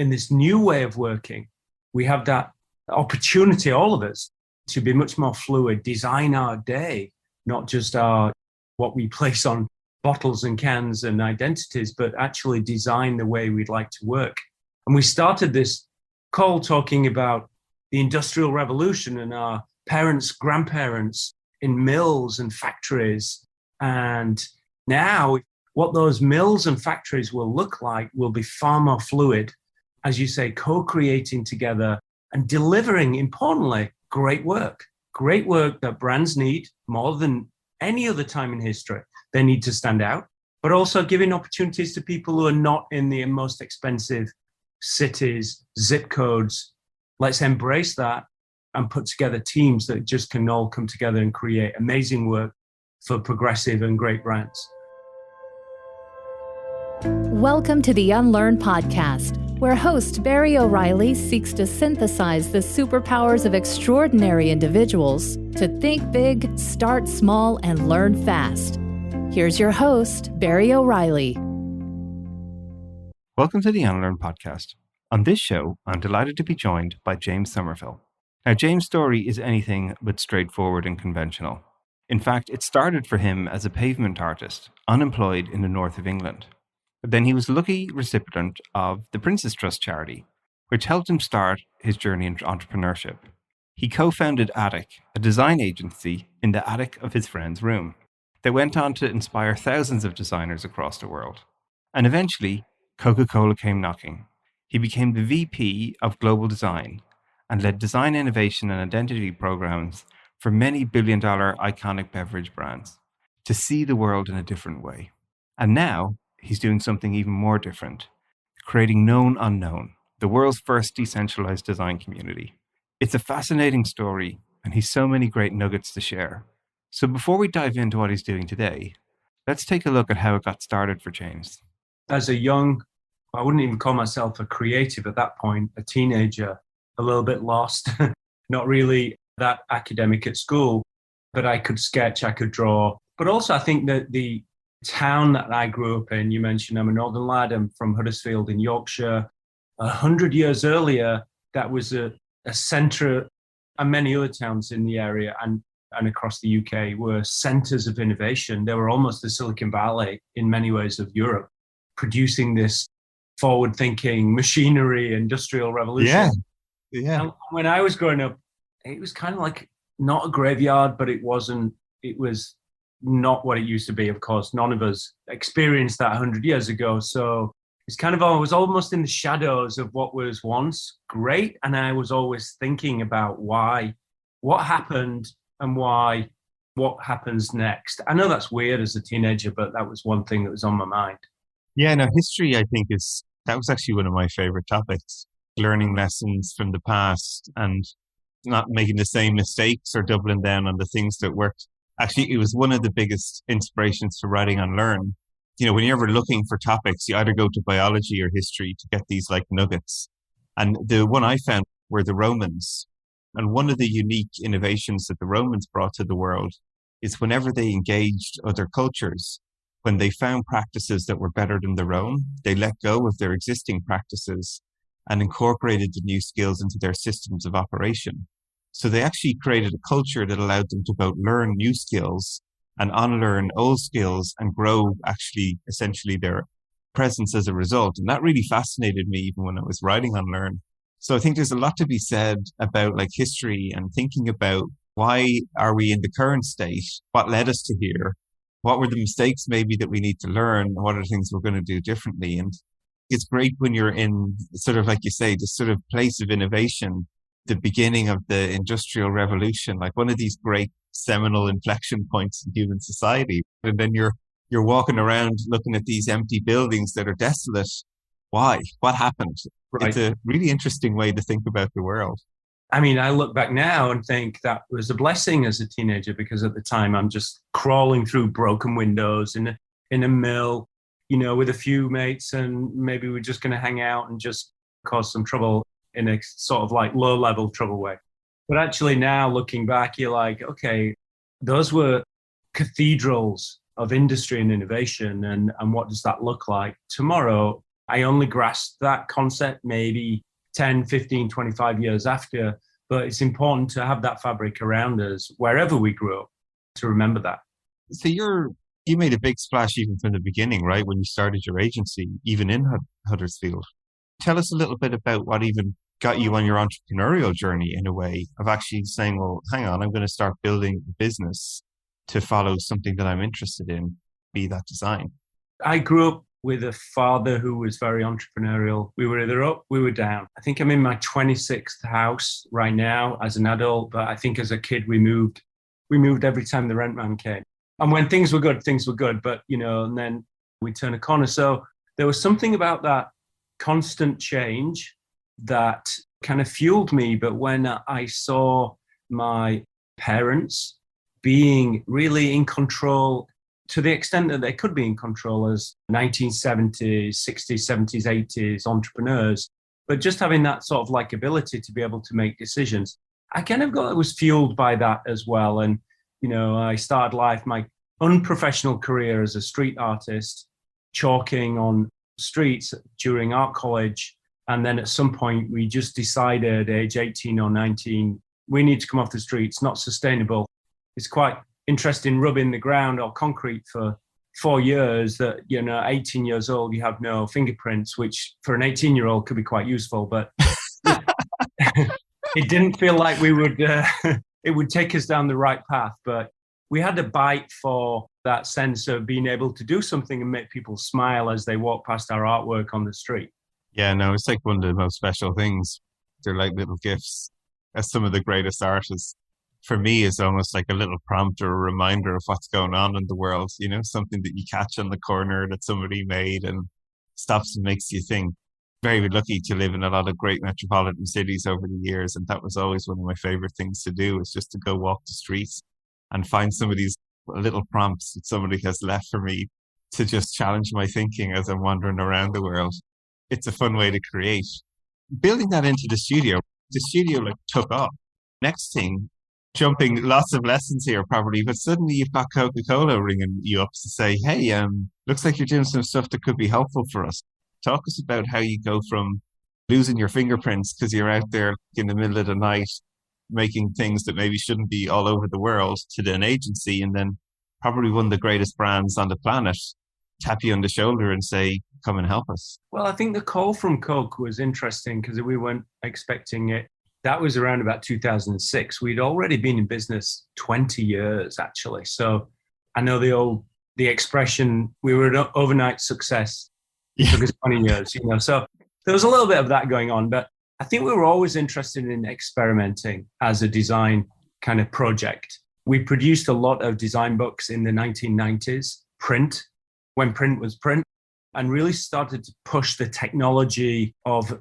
in this new way of working, we have that opportunity, all of us, to be much more fluid, design our day, not just what we place on bottles and cans and identities, but actually design the way we'd like to work. And we started this call talking about the Industrial Revolution and our parents, grandparents in mills and factories. And now what those mills and factories will look like will be far more fluid, as you say, co-creating together and delivering, importantly, great work that brands need more than any other time in history. They need to stand out, but also giving opportunities to people who are not in the most expensive cities, zip codes. Let's embrace that and put together teams that just can all come together and create amazing work for progressive and great brands. Welcome to the Unlearn podcast, where host Barry O'Reilly seeks to synthesize the superpowers of extraordinary individuals to think big, start small, and learn fast. Here's your host, Barry O'Reilly. Welcome to the Unlearn podcast. On this show, I'm delighted to be joined by James Sommerville. Now, James' story is anything but straightforward and conventional. In fact, it started for him as a pavement artist, unemployed in the north of England. But then he was the lucky recipient of the Prince's Trust charity, which helped him start his journey into entrepreneurship. He co-founded ATTIK, a design agency, in the attic of his friend's room. They went on to inspire thousands of designers across the world. And eventually, Coca-Cola came knocking. He became the VP of Global Design and led design innovation and identity programs for many billion-dollar iconic beverage brands to see the world in a different way. And now, he's doing something even more different, creating KnownUnknown, the world's first decentralized design community. It's a fascinating story, and he's so many great nuggets to share. So before we dive into what he's doing today, let's take a look at how it got started for James. As a young, I wouldn't even call myself a creative at that point, a teenager, a little bit lost, not really that academic at school, but I could sketch, I could draw. But also I think that the town that I grew up in, you mentioned I'm a northern lad, I'm from Huddersfield in Yorkshire. 100 years earlier, that was a centre, and many other towns in the area and across the UK were centres of innovation. They were almost the Silicon Valley in many ways of Europe, producing this forward-thinking machinery, industrial revolution. Yeah. And when I was growing up, it was kind of like not a graveyard, but it was not what it used to be. Of course, none of us experienced that 100 years ago. So it's kind of, I was almost in the shadows of what was once great. And I was always thinking about why, what happened and why, what happens next. I know that's weird as a teenager, but that was one thing that was on my mind. Yeah, no, history, I think that was actually one of my favorite topics, learning lessons from the past and not making the same mistakes or doubling down on the things that worked. Actually, it was one of the biggest inspirations for writing Unlearn. You know, when you're ever looking for topics, you either go to biology or history to get these like nuggets. And the one I found were the Romans. And one of the unique innovations that the Romans brought to the world is whenever they engaged other cultures, when they found practices that were better than their own, they let go of their existing practices and incorporated the new skills into their systems of operation. So they actually created a culture that allowed them to both learn new skills and unlearn old skills and grow actually essentially their presence as a result. And that really fascinated me even when I was writing Unlearn. So I think there's a lot to be said about like history and thinking about why are we in the current state? What led us to here? What were the mistakes maybe that we need to learn? And what are the things we're going to do differently? And it's great when you're in sort of, like you say, this sort of place of innovation, the beginning of the Industrial Revolution, like one of these great seminal inflection points in human society. And then you're walking around looking at these empty buildings that are desolate. Why? What happened? Right. It's a really interesting way to think about the world. I mean, I look back now and think that was a blessing as a teenager, because at the time I'm just crawling through broken windows in a mill, you know, with a few mates, and maybe we're just going to hang out and just cause some trouble in a sort of like low level trouble way. But actually now looking back, you're like, okay, those were cathedrals of industry and innovation. And what does that look like tomorrow? I only grasped that concept maybe 10, 15, 25 years after. But it's important to have that fabric around us wherever we grow to remember that. So you made a big splash even from the beginning, right? When you started your agency, even in Huddersfield. Tell us a little bit about what even got you on your entrepreneurial journey in a way of actually saying, well, hang on, I'm going to start building a business to follow something that I'm interested in, be that design. I grew up with a father who was very entrepreneurial. We were either up, we were down. I think I'm in my 26th house right now as an adult, but I think as a kid we moved every time the rent man came. And when things were good, but and then we turn a corner. So there was something about that constant change that kind of fueled me. But when I saw my parents being really in control, to the extent that they could be in control as 1970s, 60s, 70s, 80s entrepreneurs, but just having that sort of like ability to be able to make decisions, I kind of was fueled by that as well. And, I started my unprofessional career as a street artist, chalking on streets during art college. And then at some point, we just decided, age 18 or 19, we need to come off the streets, not sustainable. It's quite interesting rubbing the ground or concrete for 4 years that, 18 years old, you have no fingerprints, which for an 18-year-old could be quite useful. But it didn't feel like we would, it would take us down the right path. But we had a bite for that sense of being able to do something and make people smile as they walk past our artwork on the street. Yeah, no, it's like one of the most special things. They're like little gifts. As some of the greatest artists, for me, is almost like a little prompt or a reminder of what's going on in the world, something that you catch on the corner that somebody made and stops and makes you think. Very lucky to live in a lot of great metropolitan cities over the years. And that was always one of my favorite things to do, is just to go walk the streets and find some of these little prompts that somebody has left for me to just challenge my thinking as I'm wandering around the world. It's a fun way to create. Building that into the studio like took off. Next thing, jumping lots of lessons here probably, but suddenly you've got Coca-Cola ringing you up to say, hey, looks like you're doing some stuff that could be helpful for us. Talk us about how you go from losing your fingerprints because you're out there in the middle of the night making things that maybe shouldn't be all over the world to an agency, and then probably one of the greatest brands on the planet tap you on the shoulder and say, come and help us. Well, I think the call from Coke was interesting because we weren't expecting it. That was around about 2006. We'd already been in business 20 years, actually. So I know the expression, we were an overnight success. It took us 20 years, So there was a little bit of that going on, but I think we were always interested in experimenting as a design kind of project. We produced a lot of design books in the 1990s, print, when print was print, and really started to push the technology of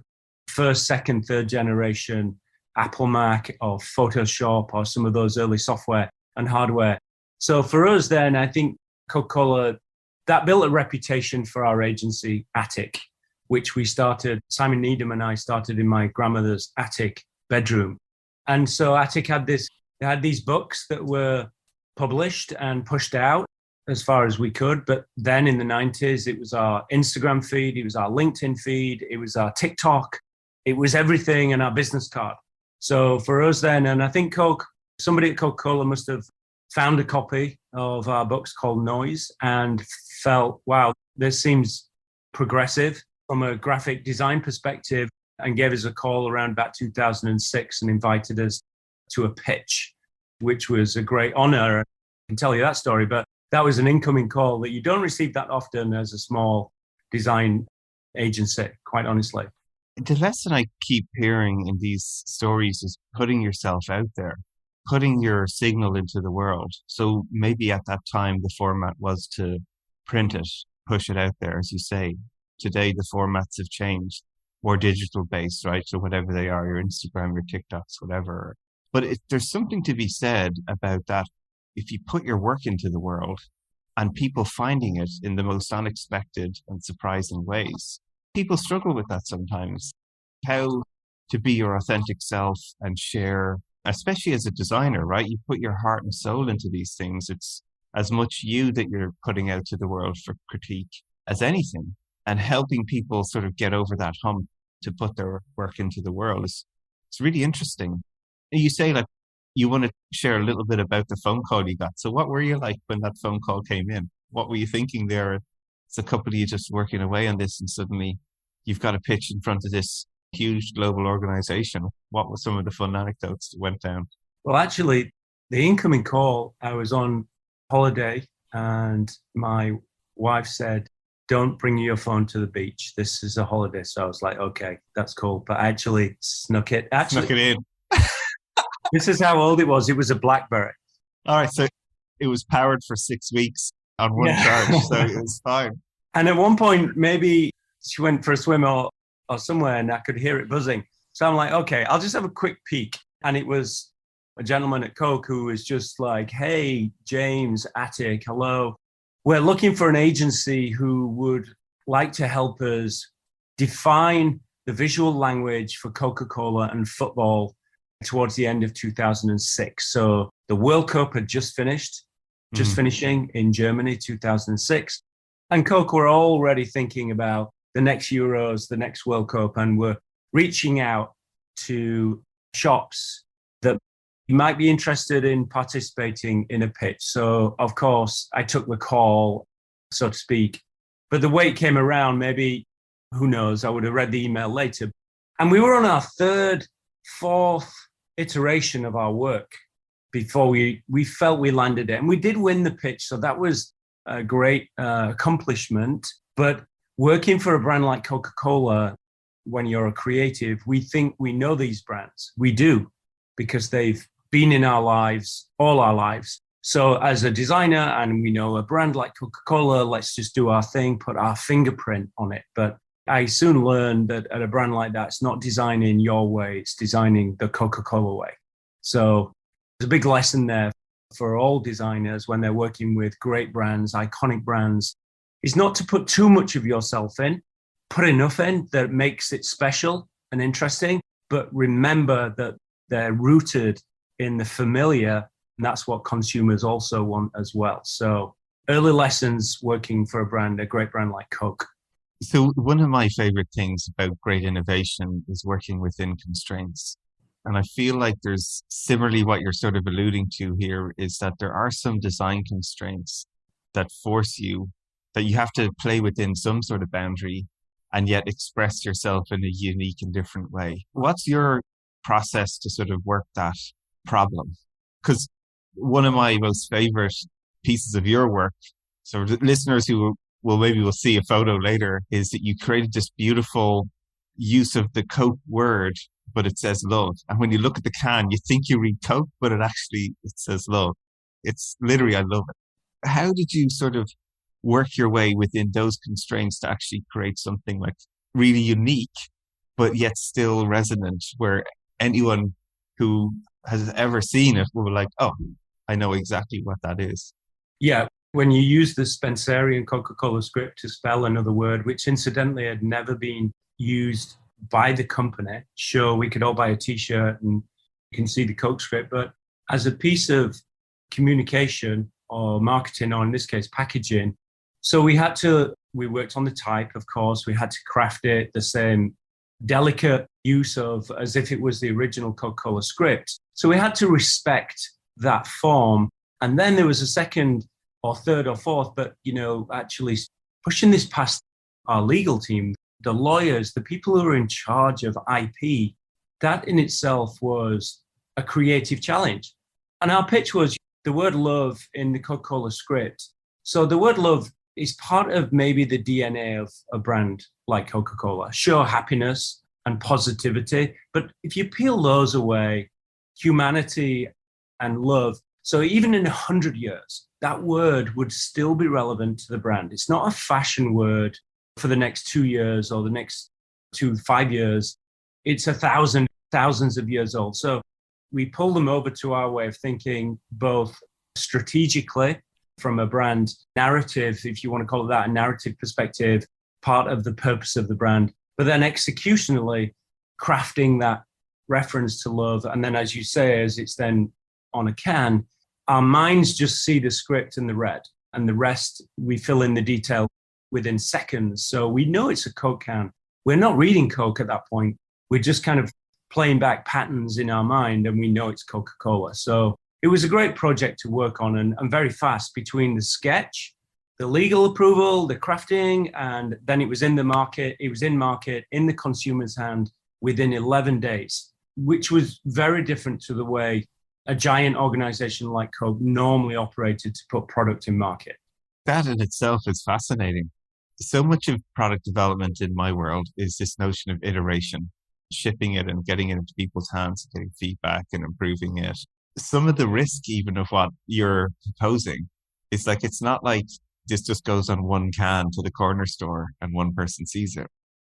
first, second, third generation Apple Mac or Photoshop or some of those early software and hardware. So for us then, I think Coca-Cola, that built a reputation for our agency, ATTIK, which we started, Simon Needham and I started in my grandmother's attic bedroom. And so ATTIK had these books that were published and pushed out as far as we could. But then in the 90s, it was our Instagram feed, it was our LinkedIn feed, it was our TikTok, it was everything and our business card. So for us then, and I think somebody at Coca-Cola must have found a copy of our books called Noise and felt, wow, this seems progressive from a graphic design perspective, and gave us a call around about 2006 and invited us to a pitch, which was a great honor. I can tell you that story, but that was an incoming call that you don't receive that often as a small design agency, quite honestly. The lesson I keep hearing in these stories is putting yourself out there, putting your signal into the world. So maybe at that time, the format was to print it, push it out there, as you say. Today, the formats have changed, more digital based, right? So whatever they are, your Instagram, your TikToks, whatever. But there's something to be said about that. If you put your work into the world and people finding it in the most unexpected and surprising ways, people struggle with that sometimes. How to be your authentic self and share, especially as a designer, right? You put your heart and soul into these things. It's as much you that you're putting out to the world for critique as anything. and helping people sort of get over that hump to put their work into the world it's really interesting. You say like you want to share a little bit about the phone call you got. So what were you like when that phone call came in? What were you thinking there? It's a couple of you just working away on this and suddenly you've got a pitch in front of this huge global organization. What were some of the fun anecdotes that went down? Well, actually, the incoming call, I was on holiday and my wife said, don't bring your phone to the beach. This is a holiday. So I was like, okay, that's cool. But I actually snuck it. Snuck it in. This is how old it was. It was a BlackBerry. All right. So it was powered for 6 weeks on one charge. So it was fine. And at one point, maybe she went for a swim or somewhere and I could hear it buzzing. So I'm like, okay, I'll just have a quick peek. And it was a gentleman at Coke who was just like, hey, James, ATTIK, hello. We're looking for an agency who would like to help us define the visual language for Coca-Cola and football towards the end of 2006. So the World Cup had just finishing in Germany, 2006. And Coke were already thinking about the next Euros, the next World Cup, and were reaching out to shops that might be interested in participating in a pitch. So, of course, I took the call, so to speak. But the way it came around, maybe, who knows, I would have read the email later. And we were on our fourth iteration of our work before we felt we landed it. And we did win the pitch, so that was a great accomplishment. But working for a brand like Coca-Cola, when you're a creative, we think we know these brands. We do, because they've been in our lives, all our lives. So as a designer, and we know a brand like Coca-Cola, let's just do our thing, put our fingerprint on it. But I soon learned that at a brand like that, it's not designing your way, it's designing the Coca-Cola way. So there's a big lesson there for all designers when they're working with great brands, iconic brands, is not to put too much of yourself in, put enough in that makes it special and interesting, but remember that they're rooted in the familiar, and that's what consumers also want as well. So early lessons working for a great brand like Coke. So one of my favorite things about great innovation is working within constraints. And I feel like there's similarly what you're sort of alluding to here is that there are some design constraints that force you, that you have to play within some sort of boundary and yet express yourself in a unique and different way. What's your process to sort of work that problem? Because one of my most favorite pieces of your work, so the listeners who will see a photo later, is that you created this beautiful use of the Coke word, but it says love. And when you look at the can, you think you read Coke, but it says love. It's literally, I love it. How did you sort of work your way within those constraints to actually create something like really unique, but yet still resonant, where anyone who has ever seen it will be like, oh, I know exactly what that is? Yeah. When you use the Spencerian Coca-Cola script to spell another word, which incidentally had never been used by the company. Sure, we could all buy a t-shirt and you can see the Coke script, but as a piece of communication or marketing, or in this case, packaging. So we worked on the type, of course, we had to craft it the same delicate use of as if it was the original Coca-Cola script. So we had to respect that form. And then there was a second or third or fourth, but, actually pushing this past our legal team, the lawyers, the people who are in charge of IP, that in itself was a creative challenge. And our pitch was the word love in the Coca-Cola script. So the word love is part of maybe the DNA of a brand like Coca-Cola. Sure, happiness and positivity, but if you peel those away, humanity and love, so even in 100 years, that word would still be relevant to the brand. It's not a fashion word for the next 2 years or the next 5 years. It's thousands of years old. So we pull them over to our way of thinking, both strategically from a brand narrative, if you want to call it that, a narrative perspective, part of the purpose of the brand, but then executionally crafting that reference to love. And then, as you say, as it's then on a can, our minds just see the script and the red, and the rest we fill in the detail. within seconds. So we know it's a Coke can. We're not reading Coke at that point. We're just kind of playing back patterns in our mind, and we know it's Coca-Cola. So it was a great project to work on, and very fast between the sketch, the legal approval, the crafting, and then it was in the market. It was in market, in the consumer's hand within 11 days, which was very different to the way a giant organization like Coke normally operated to put product in market. That in itself is fascinating. So much of product development in my world is this notion of iteration, shipping it and getting it into people's hands, getting feedback and improving it. Some of the risk even of what you're proposing is like, it's not like this just goes on one can to the corner store and one person sees it.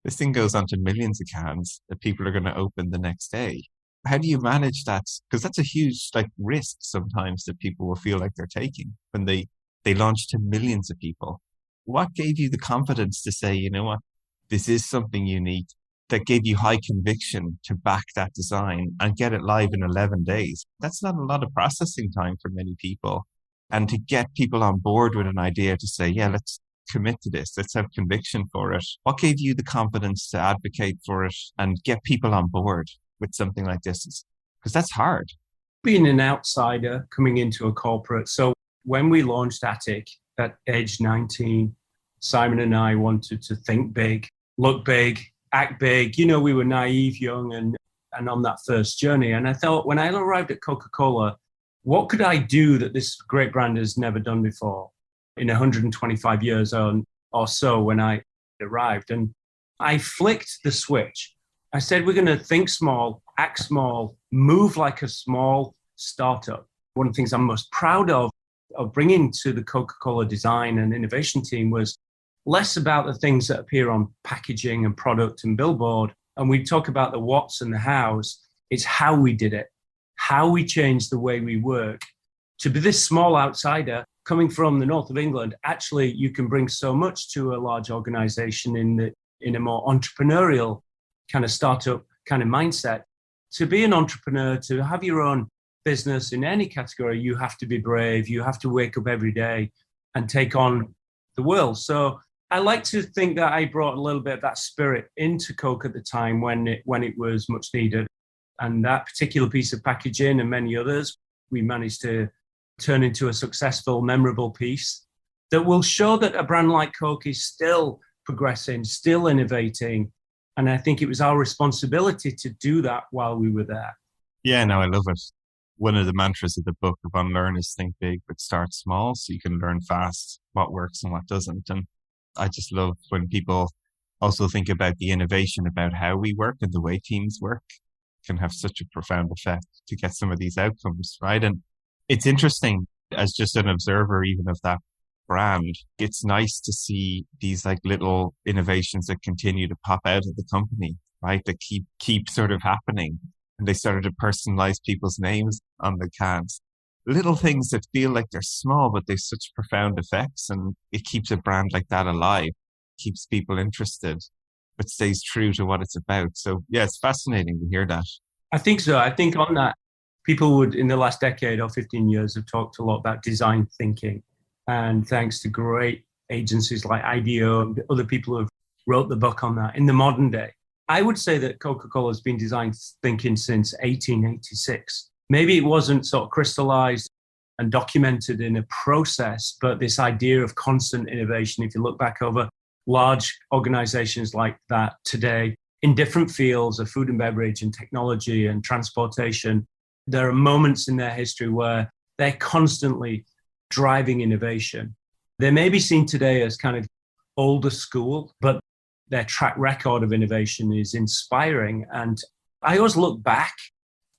This thing goes onto millions of cans that people are going to open the next day. How do you manage that? Because that's a huge risk sometimes that people will feel like they're taking when they launch to millions of people. What gave you the confidence to say, you know what, this is something unique, that gave you high conviction to back that design and get it live in 11 days? That's not a lot of processing time for many people. And to get people on board with an idea to say, yeah, let's commit to this, let's have conviction for it. What gave you the confidence to advocate for it and get people on board with something like this? Because that's hard. Being an outsider coming into a corporate. So when we launched ATTIK at age 19, Simon and I wanted to think big, look big, act big. You know, we were naive, young, and on that first journey. And I thought, when I arrived at Coca-Cola, what could I do that this great brand has never done before in 125 years or so when I arrived? And I flicked the switch. I said, we're going to think small, act small, move like a small startup. One of the things I'm most proud of bringing to the Coca-Cola design and innovation team was less about the things that appear on packaging and product and billboard. And we talk about the what's and the how's. It's how we did it, how we changed the way we work. To be this small outsider coming from the north of England, actually, you can bring so much to a large organization in a more entrepreneurial kind of startup kind of mindset. To be an entrepreneur, to have your own business in any category, you have to be brave. You have to wake up every day and take on the world. So I like to think that I brought a little bit of that spirit into Coke at the time when it was much needed. And that particular piece of packaging and many others, we managed to turn into a successful, memorable piece that will show that a brand like Coke is still progressing, still innovating. And I think it was our responsibility to do that while we were there. Yeah, no, I love it. One of the mantras of the book of Unlearn is think big, but start small so you can learn fast what works and what doesn't. And I just love when people also think about the innovation about how we work and the way teams work can have such a profound effect to get some of these outcomes, right? And it's interesting as just an observer even of that brand, it's nice to see these little innovations that continue to pop out of the company, right? That keep sort of happening. And they started to personalize people's names on the cans. Little things that feel like they're small, but they've such profound effects. And it keeps a brand like that alive, keeps people interested, but stays true to what it's about. So yeah, it's fascinating to hear that. I think so. I think on that, people would, in the last decade or 15 years, have talked a lot about design thinking. And thanks to great agencies like IDEO and other people who have wrote the book on that in the modern day. I would say that Coca-Cola has been design thinking since 1886. Maybe it wasn't sort of crystallized and documented in a process, but this idea of constant innovation, if you look back over large organizations like that today, in different fields of food and beverage and technology and transportation, there are moments in their history where they're constantly driving innovation. They may be seen today as kind of older school, but their track record of innovation is inspiring. And I always look back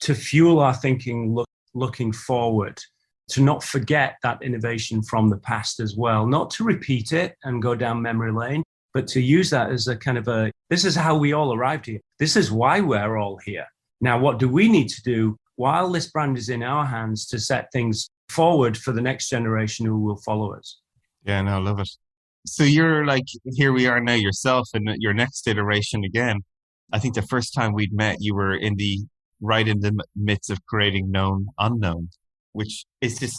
to fuel our thinking, looking forward, to not forget that innovation from the past as well, not to repeat it and go down memory lane, but to use that as a kind of this is how we all arrived here. This is why we're all here. Now, what do we need to do while this brand is in our hands to set things forward for the next generation who will follow us? Yeah, no, I love it. So you're here we are now yourself in your next iteration again. I think the first time we'd met, you were right in the midst of creating KnownUnknown, which is this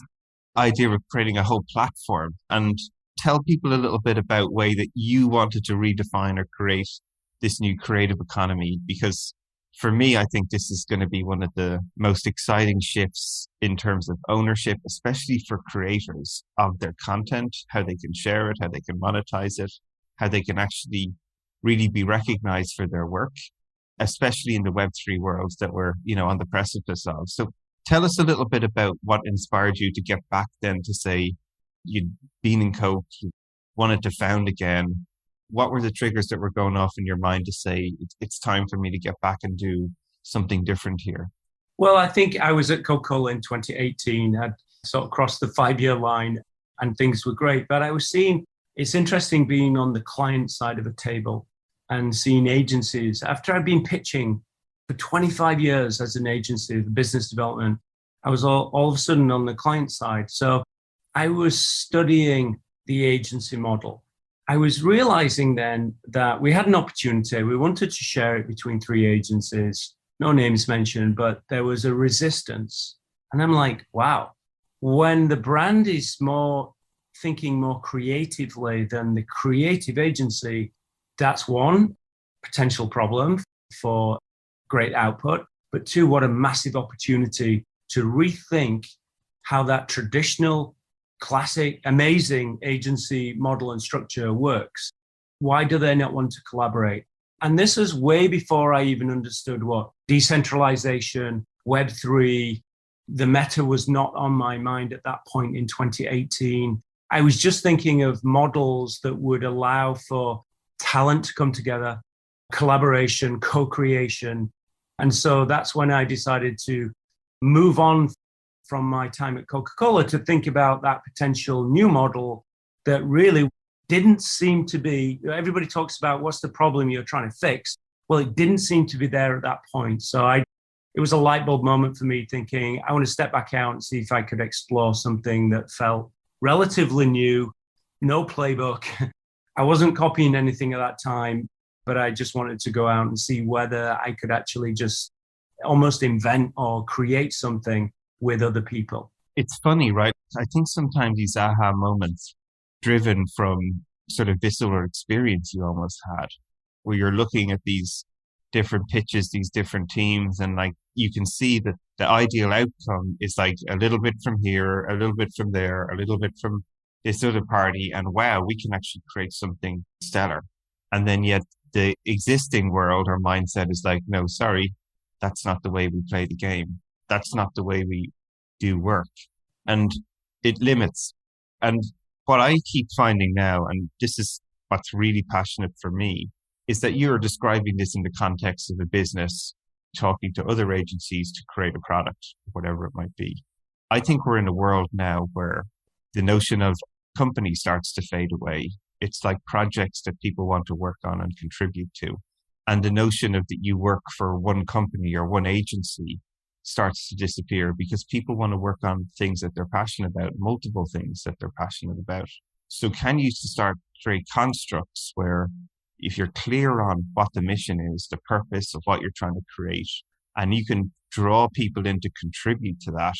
idea of creating a whole platform. And tell people a little bit about way that you wanted to redefine or create this new creative economy? Because for me, I think this is going to be one of the most exciting shifts in terms of ownership, especially for creators of their content, how they can share it, how they can monetize it, how they can actually really be recognized for their work, especially in the Web3 world that we're, on the precipice of. So tell us a little bit about what inspired you to get back then to say you'd been in Coke, you wanted to found again. What were the triggers that were going off in your mind to say, it's time for me to get back and do something different here? Well, I think I was at Coca-Cola in 2018, had sort of crossed the 5-year line and things were great. But I was seeing, it's interesting being on the client side of a table and seeing agencies. After I'd been pitching for 25 years as an agency, business development, I was all of a sudden on the client side. So I was studying the agency model. I was realizing then that we had an opportunity. We wanted to share it between 3 agencies, no names mentioned, but there was a resistance. And I'm like, wow, when the brand is thinking more creatively than the creative agency, that's one potential problem for great output. But 2, what a massive opportunity to rethink how that traditional classic, amazing agency model and structure works. Why do they not want to collaborate? And this is way before I even understood what decentralization, Web3, the meta was not on my mind at that point in 2018. I was just thinking of models that would allow for talent to come together, collaboration, co-creation. And so that's when I decided to move on from my time at Coca-Cola to think about that potential new model that really didn't seem to be, everybody talks about what's the problem you're trying to fix. Well, it didn't seem to be there at that point. So it was a light bulb moment for me thinking, I want to step back out and see if I could explore something that felt relatively new, no playbook. I wasn't copying anything at that time, but I just wanted to go out and see whether I could actually just almost invent or create something with other people. It's funny, right? I think sometimes these aha moments driven from sort of visceral experience you almost had, where you're looking at these different pitches, these different teams, and like you can see that the ideal outcome is like a little bit from here, a little bit from there, a little bit from this other party, and wow, we can actually create something stellar. And then yet the existing world or mindset is like, no, sorry, that's not the way we play the game. That's not the way we do work. And it limits. And what I keep finding now, and this is what's really passionate for me, is that you're describing this in the context of a business, talking to other agencies to create a product, whatever it might be. I think we're in a world now where the notion of company starts to fade away. It's like projects that people want to work on and contribute to. And the notion of that you work for one company or one agency starts to disappear because people want to work on things that they're passionate about, multiple things that they're passionate about. So can you start to create constructs where if you're clear on what the mission is, the purpose of what you're trying to create, and you can draw people in to contribute to that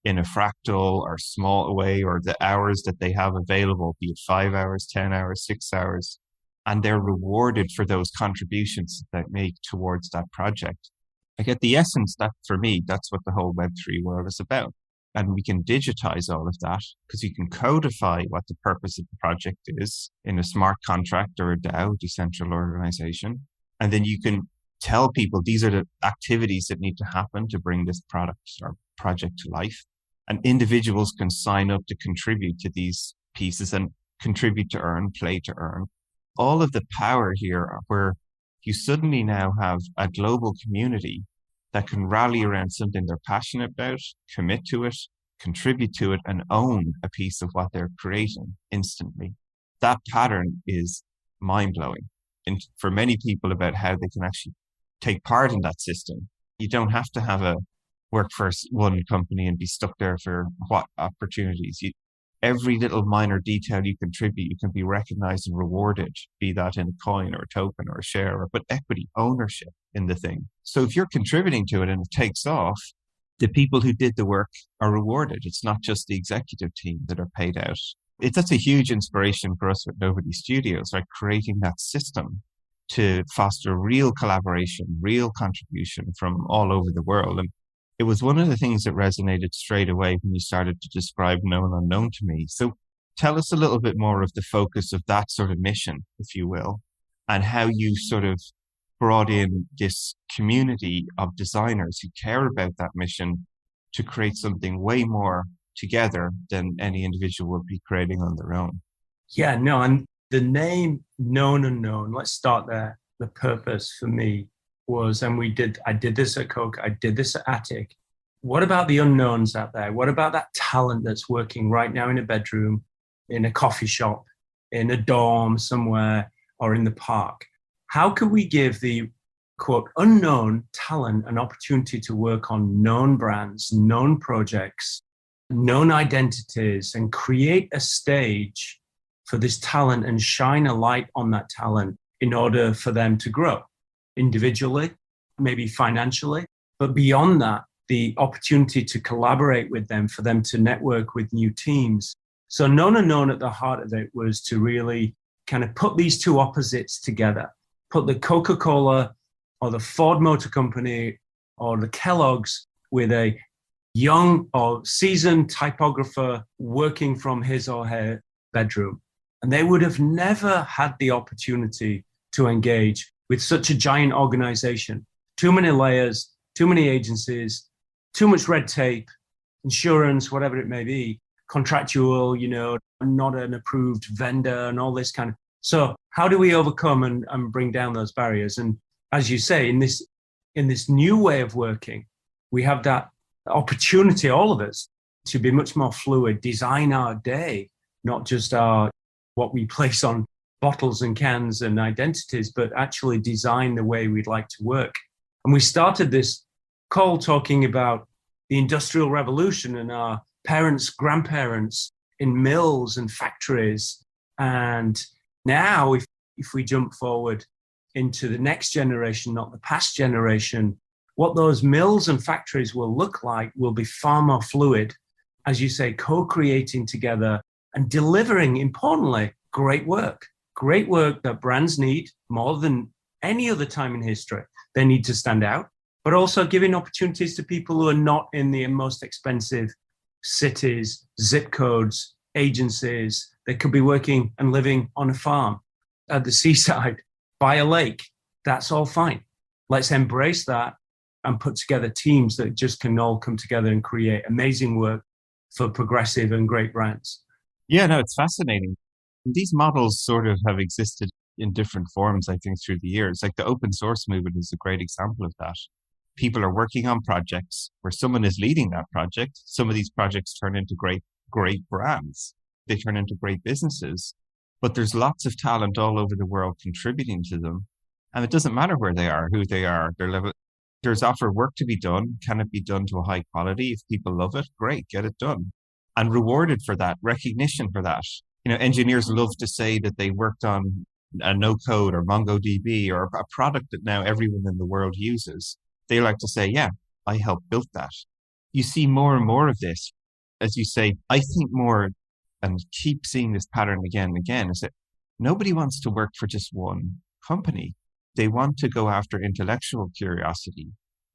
in a fractal or small way, or the hours that they have available, be it 5 hours, 10 hours, 6 hours, and they're rewarded for those contributions that they make towards that project. I get the essence that for me, that's what the whole Web3 world is about. And we can digitize all of that because you can codify what the purpose of the project is in a smart contract or a DAO, decentralized organization. And then you can tell people these are the activities that need to happen to bring this product or project to life. And individuals can sign up to contribute to these pieces and contribute to earn, play to earn. All of the power here where you suddenly now have a global community that can rally around something they're passionate about, commit to it, contribute to it, and own a piece of what they're creating instantly. That pattern is mind-blowing. And for many people about how they can actually take part in that system. You don't have to have a work for one company and be stuck there for what opportunities. Every little minor detail you contribute, you can be recognized and rewarded, be that in a coin or a token or a share, but equity, ownership in the thing. So if you're contributing to it and it takes off, the people who did the work are rewarded. It's not just the executive team that are paid out That's a huge inspiration for us at Nobody Studios, like creating that system to foster real collaboration, real contribution from all over the world. And it was one of the things that resonated straight away when you started to describe Known Unknown to me. So tell us a little bit more of the focus of that sort of mission, if you will, and how you sort of brought in this community of designers who care about that mission to create something way more together than any individual would be creating on their own. Yeah, no, and the name Known Unknown, let's start there. The purpose for me was, and I did this at Coke, I did this at ATTIK. What about the unknowns out there? What about that talent that's working right now in a bedroom, in a coffee shop, in a dorm somewhere, or in the park? How can we give the, quote, unknown talent an opportunity to work on known brands, known projects, known identities, and create a stage for this talent and shine a light on that talent in order for them to grow individually, maybe financially, but beyond that, the opportunity to collaborate with them, for them to network with new teams. So Known Unknown at the heart of it was to really kind of put these two opposites together, put the Coca-Cola or the Ford Motor Company or the Kellogg's with a young or seasoned typographer working from his or her bedroom. And they would have never had the opportunity to engage with such a giant organization. Too many layers, too many agencies, too much red tape, insurance, whatever it may be, contractual, not an approved vendor and all this kind of. So how do we overcome and bring down those barriers? And as you say, in this new way of working, we have that opportunity, all of us, to be much more fluid, design our day, not just what we place on bottles and cans and identities, but actually design the way we'd like to work. And we started this call talking about the Industrial Revolution and our parents, grandparents in mills and factories. And now, if we jump forward into the next generation, not the past generation, what those mills and factories will look like will be far more fluid, as you say, co-creating together and delivering, importantly, great work that brands need more than any other time in history. They need to stand out, but also giving opportunities to people who are not in the most expensive cities, zip codes, agencies. They could be working and living on a farm at the seaside, by a lake. That's all fine. Let's embrace that and put together teams that just can all come together and create amazing work for progressive and great brands. Yeah, no, it's fascinating. These models sort of have existed in different forms, I think, through the years. Like the open source movement is a great example of that. People are working on projects where someone is leading that project. Some of these projects turn into great brands. They turn into great businesses. But there's lots of talent all over the world contributing to them. And it doesn't matter where they are, who they are, their level. There's offered work to be done. Can it be done to a high quality? If people love it, great, get it done. And rewarded for that, recognition for that. Engineers love to say that they worked on a no-code or MongoDB or a product that now everyone in the world uses. They like to say, yeah, I helped build that. You see more and more of this. As you say, I think more, and keep seeing this pattern again and again, is that nobody wants to work for just one company. They want to go after intellectual curiosity,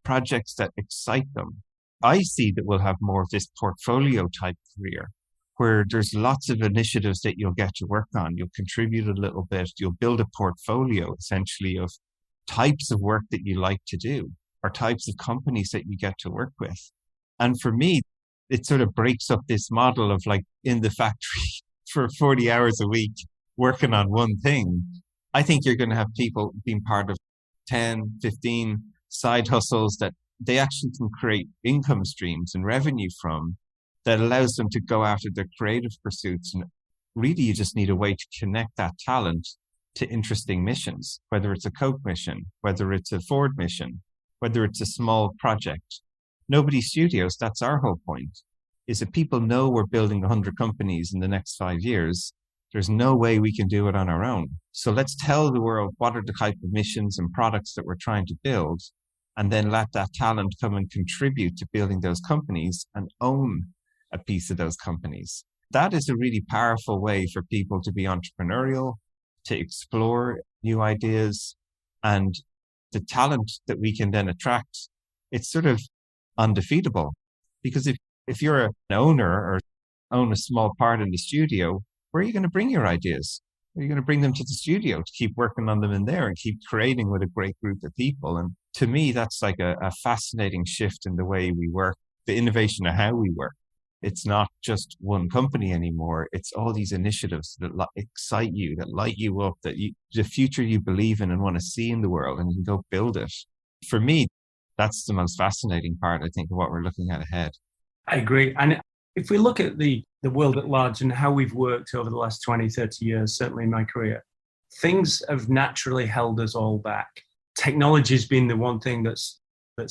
projects that excite them. I see that we'll have more of this portfolio type career where there's lots of initiatives that you'll get to work on. You'll contribute a little bit. You'll build a portfolio essentially of types of work that you like to do or types of companies that you get to work with. And for me, it sort of breaks up this model of like in the factory for 40 hours a week working on one thing. I think you're going to have people being part of 10, 15 side hustles that they actually can create income streams and revenue from that allows them to go after their creative pursuits. And really, you just need a way to connect that talent to interesting missions, whether it's a Coke mission, whether it's a Ford mission, whether it's a small project. Nobody Studios, that's our whole point, is that people know we're building 100 companies in the next 5 years. There's no way we can do it on our own. So let's tell the world what are the type of missions and products that we're trying to build, and then let that talent come and contribute to building those companies and own a piece of those companies. That is a really powerful way for people to be entrepreneurial, to explore new ideas, and the talent that we can then attract. It's sort of undefeatable, because if you're an owner or own a small part in the studio, where are you going to bring your ideas? Are you going to bring them to the studio to keep working on them in there and keep creating with a great group of people? And to me, that's like a fascinating shift in the way we work, the innovation of how we work. It's not just one company anymore. It's all these initiatives that excite you, that light you up, the future you believe in and want to see in the world, and you can go build it. For me, that's the most fascinating part, I think, of what we're looking at ahead. I agree. And if we look at the world at large and how we've worked over the last 20, 30 years, certainly in my career, things have naturally held us all back. Technology has been the one thing that's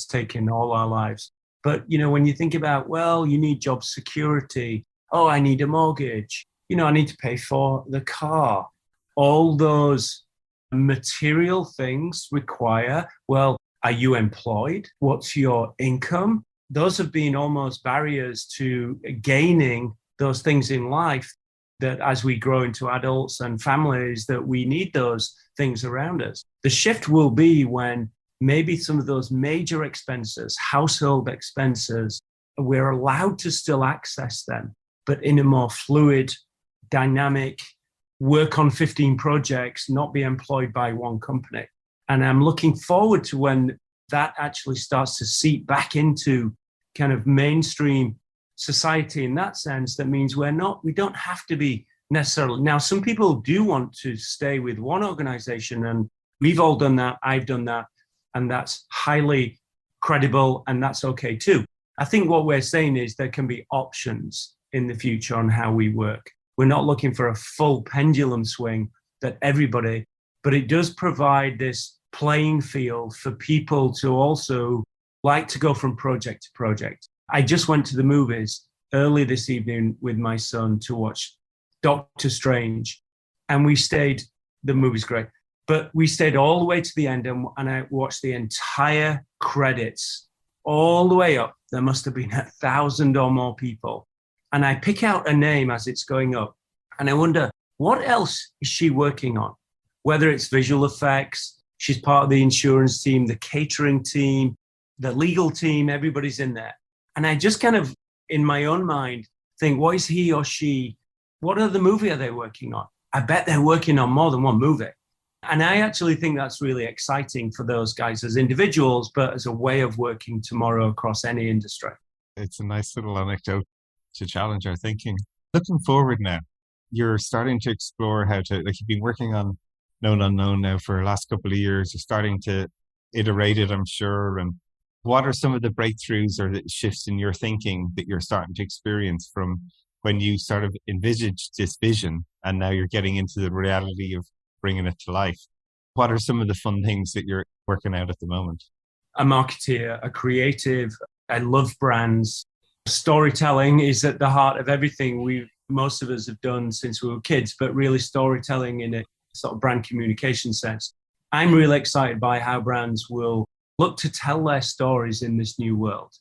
taken all our lives. But, when you think about, well, you need job security. Oh, I need a mortgage. I need to pay for the car. All those material things require, well, are you employed? What's your income? Those have been almost barriers to gaining those things in life, that as we grow into adults and families, that we need those things around us. The shift will be when maybe some of those major expenses, household expenses, we're allowed to still access them, but in a more fluid, dynamic, work on 15 projects, not be employed by one company. And I'm looking forward to when that actually starts to seep back into kind of mainstream society in that sense. That means we don't have to be necessarily. Now, some people do want to stay with one organization, and we've all done that. I've done that. And that's highly credible, and that's okay too. I think what we're saying is there can be options in the future on how we work. We're not looking for a full pendulum swing that everybody, but it does provide this playing field for people to also like to go from project to project. I just went to the movies early this evening with my son to watch Doctor Strange, and the movie's great. But we stayed all the way to the end, and I watched the entire credits all the way up. There must have been 1,000 or more people. And I pick out a name as it's going up, and I wonder, what else is she working on? Whether it's visual effects, she's part of the insurance team, the catering team, the legal team, everybody's in there. And I just kind of, in my own mind, think, what is he or she? What other movie are they working on? I bet they're working on more than one movie. And I actually think that's really exciting for those guys as individuals, but as a way of working tomorrow across any industry. It's a nice little anecdote to challenge our thinking. Looking forward now, you're starting to explore how to, you've been working on KnownUnknown now for the last couple of years. You're starting to iterate it, I'm sure. And what are some of the breakthroughs or the shifts in your thinking that you're starting to experience from when you sort of envisaged this vision and now you're getting into the reality of bringing it to life? What are some of the fun things that you're working out at the moment? A marketeer, a creative. I love brands. Storytelling is at the heart of everything most of us have done since we were kids, but really storytelling in a sort of brand communication sense. I'm really excited by how brands will look to tell their stories in this new world.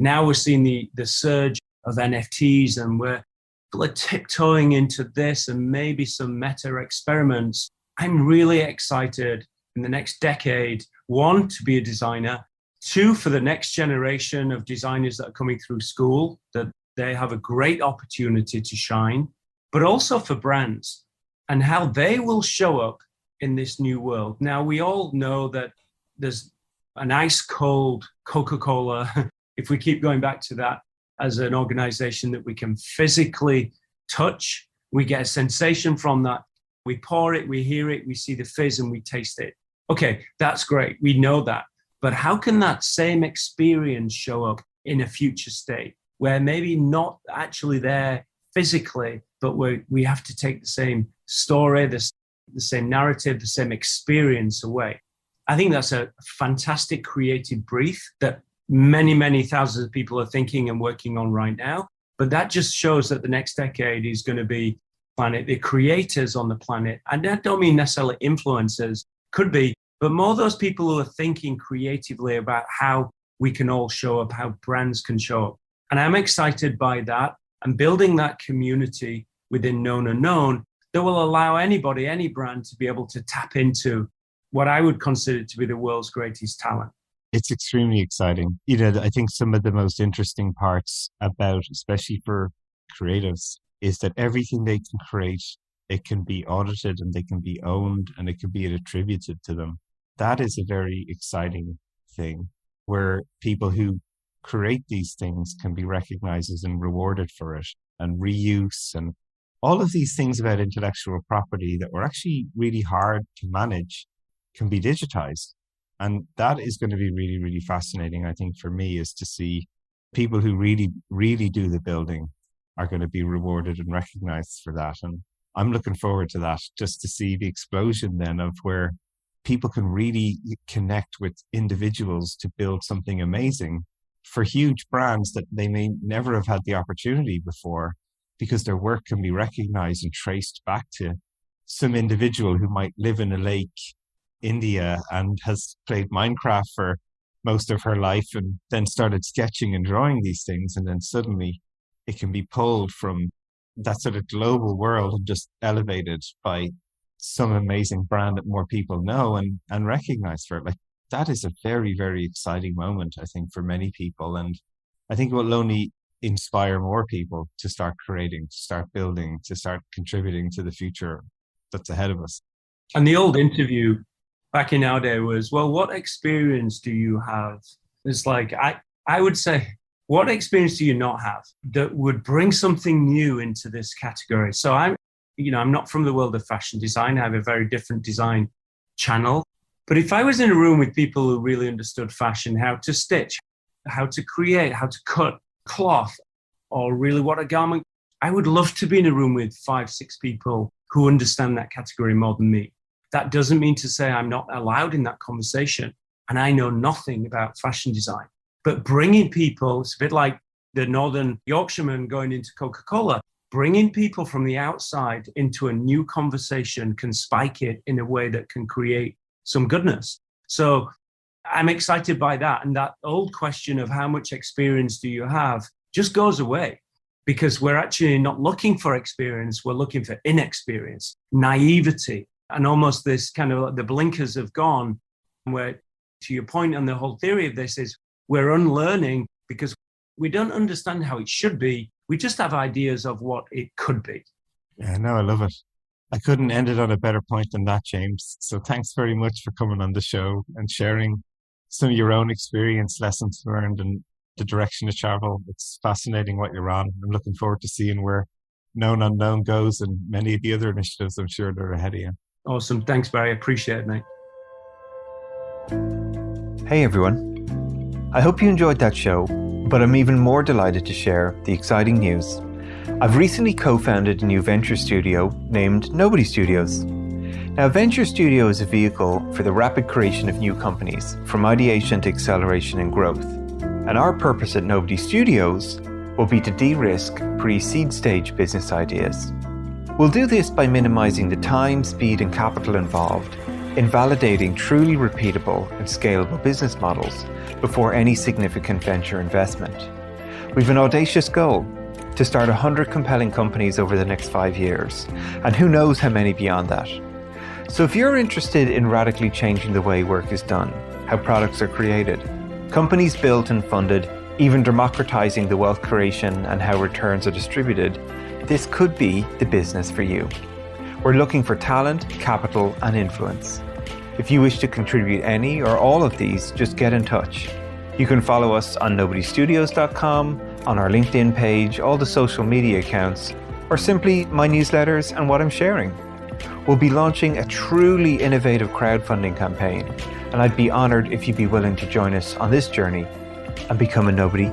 Now we're seeing the surge of NFTs, and people are tiptoeing into this and maybe some meta experiments. I'm really excited in the next decade, one, to be a designer, two, for the next generation of designers that are coming through school, that they have a great opportunity to shine, but also for brands and how they will show up in this new world. Now, we all know that there's an ice cold Coca-Cola, if we keep going back to that, as an organization that we can physically touch. We get a sensation from that. We pour it, we hear it, we see the fizz, and we taste it. Okay, that's great. We know that. But how can that same experience show up in a future state where maybe not actually there physically, but we have to take the same story, the same narrative, the same experience away? I think that's a fantastic creative brief that many, many thousands of people are thinking and working on right now. But that just shows that the next decade is going to be the creators on the planet. And I don't mean necessarily influencers, could be, but more those people who are thinking creatively about how we can all show up, how brands can show up. And I'm excited by that. and building that community within KnownUnknown that will allow anybody, any brand to be able to tap into what I would consider to be the world's greatest talent. It's extremely exciting. I think some of the most interesting parts about, especially for creatives, is that everything they can create, it can be audited and they can be owned and it can be attributed to them. That is a very exciting thing where people who create these things can be recognized and rewarded for it, and reuse and all of these things about intellectual property that were actually really hard to manage can be digitized. And that is going to be really, really fascinating, I think, for me, is to see people who really, really do the building are going to be rewarded and recognized for that. And I'm looking forward to that, just to see the explosion then of where people can really connect with individuals to build something amazing for huge brands that they may never have had the opportunity before, because their work can be recognized and traced back to some individual who might live in a lake, India, and has played Minecraft for most of her life and then started sketching and drawing these things. And then suddenly it can be pulled from that sort of global world and just elevated by some amazing brand that more people know and recognize for it. Like, that is a very, very exciting moment, I think, for many people. And I think it will only inspire more people to start creating, to start building, to start contributing to the future that's ahead of us. And the old interview back in our day was, well, what experience do you have? It's like, I would say, what experience do you not have that would bring something new into this category? So I'm not from the world of fashion design. I have a very different design channel. But if I was in a room with people who really understood fashion, how to stitch, how to create, how to cut cloth, or really what a garment, I would love to be in a room with 5-6 people who understand that category more than me. That doesn't mean to say I'm not allowed in that conversation and I know nothing about fashion design. But bringing people, it's a bit like the Northern Yorkshireman going into Coca-Cola, bringing people from the outside into a new conversation can spike it in a way that can create some goodness. So I'm excited by that. And that old question of how much experience do you have just goes away, because we're actually not looking for experience. We're looking for inexperience, naivety, and almost this kind of, the blinkers have gone, where, to your point on the whole theory of this, is we're unlearning because we don't understand how it should be. We just have ideas of what it could be. Yeah, no, I love it. I couldn't end it on a better point than that, James. So thanks very much for coming on the show and sharing some of your own experience, lessons learned, and the direction to travel. It's fascinating what you're on. I'm looking forward to seeing where KnownUnknown goes and many of the other initiatives I'm sure that are ahead of you. Awesome. Thanks, Barry. I appreciate it, mate. Hey, everyone. I hope you enjoyed that show, but I'm even more delighted to share the exciting news. I've recently co-founded a new venture studio named Nobody Studios. Now, Venture Studio is a vehicle for the rapid creation of new companies, from ideation to acceleration and growth. And our purpose at Nobody Studios will be to de-risk pre-seed stage business ideas. We'll do this by minimizing the time, speed, and capital involved in validating truly repeatable and scalable business models before any significant venture investment. We've an audacious goal to start 100 compelling companies over the next 5 years, and who knows how many beyond that. So if you're interested in radically changing the way work is done, how products are created, companies built and funded, even democratizing the wealth creation and how returns are distributed, this could be the business for you. We're looking for talent, capital, and influence. If you wish to contribute any or all of these, just get in touch. You can follow us on nobodystudios.com, on our LinkedIn page, all the social media accounts, or simply my newsletters and what I'm sharing. We'll be launching a truly innovative crowdfunding campaign, and I'd be honored if you'd be willing to join us on this journey and become a Nobody